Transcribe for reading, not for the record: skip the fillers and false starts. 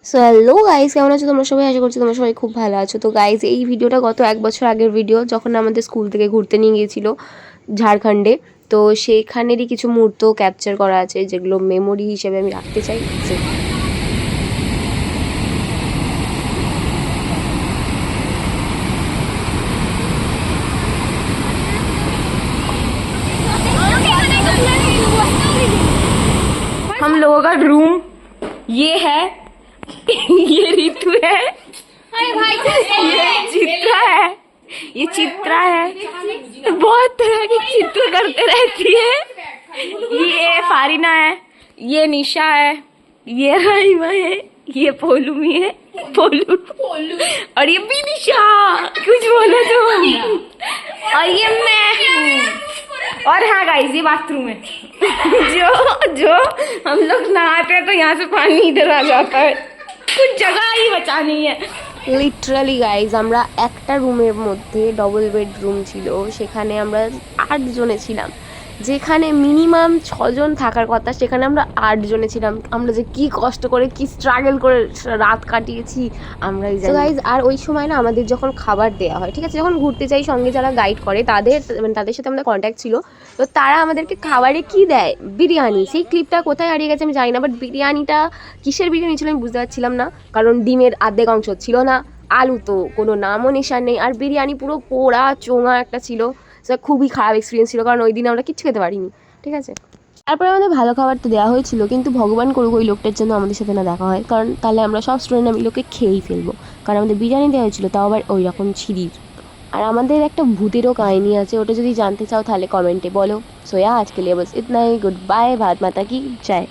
So hello guys, কেমন আছো তোমরা সবাই? আশা করছি তোমরা সবাই খুব ভালো আছো। তো গাইস, এই ভিডিওটা গত 1 বছর আগের ভিডিও, যখন আমাদের স্কুল থেকে ঘুরতে নিয়ে গিয়েছিল ঝাড়খণ্ডে। তো সেইখানেরই কিছু মুহূর্ত ক্যাপচার করা আছে, যেগুলো মেমোরি হিসেবে আমি রাখতে চাই। हम लोगों का रूम ये है। ये ऋतु है, ये चित्रा है, ये चित्रा है। बहुत तरह के चित्र करते रहती है। ये फारिना है, ये निशा है, ये राइमा है, ये पोलूमी है, पोलू और ये भी निशा। कुछ बोलो तुम। और ये मैं हूँ। और हाँ गाइस, ये बाथरूम है। जो जो हम लोग नहाते हैं तो यहाँ से पानी इधर आ जाता है। कुछ जगह ही बचा नहीं है। লিটারালি গাইজ, আমরা একটা রুমের মধ্যে, ডবল বেডরুম ছিল, সেখানে আমরা 8 জনে ছিলাম। যেখানে মিনিমাম 6 জন থাকার কথা, সেখানে আমরা 8 জনে ছিলাম। আমরা যে কি কষ্ট করে, কি স্ট্রাগল করে রাত কাটিয়েছি আমরাই জানি গাইজ। আর ওই সময় না আমাদের যখন খাবার দেওয়া হয়, ঠিক আছে, যখন ঘুরতে যাই সঙ্গে যারা গাইড করে তাদের সাথে আমাদের কন্ট্যাক্ট ছিল। তো তারা আমাদেরকে খাবারে কি দেয়? বিরিয়ানি। সেই ক্লিপটা কোথায় হারিয়ে গেছে আমি জানি না, বাট বিরিয়ানিটা কিসের বিরিয়ানি ছিল আমি বুঝতে পারছিলাম না, কারণ ডিমের অর্ধেক অংশ ছিল না, আলু তো কোনো নামও নিশান নেই, আর বিরিয়ানি পুরো পোড়া চোঙা একটা ছিল। সেটা খুবই খারাপ এক্সপিরিয়েন্স ছিল, কারণ ওই দিন আমরা কিচ্ছু খেতে পারিনি, ঠিক আছে। তারপরে আমাদের ভালো খাবার তো দেওয়া হয়েছিল, কিন্তু ভগবান করুক ওই লোকটার জন্য আমাদের সাথে না দেখা হয়, কারণ তাহলে আমরা সব স্টুডেন্ট আমি লোককে খেয়েই ফেলবো। কারণ আমাদের বিরিয়ানি দেওয়া হয়েছিল, তাও আবার ওই রকম ছিরির। আর আমাদের একটা ভূতেরও কাহিনী আছে, ওটা যদি জানতে চাও তাহলে কমেন্টে বলো। সো আজকে লিয়ে বাস ইতনা ही। Good bye. भारत माता की जय।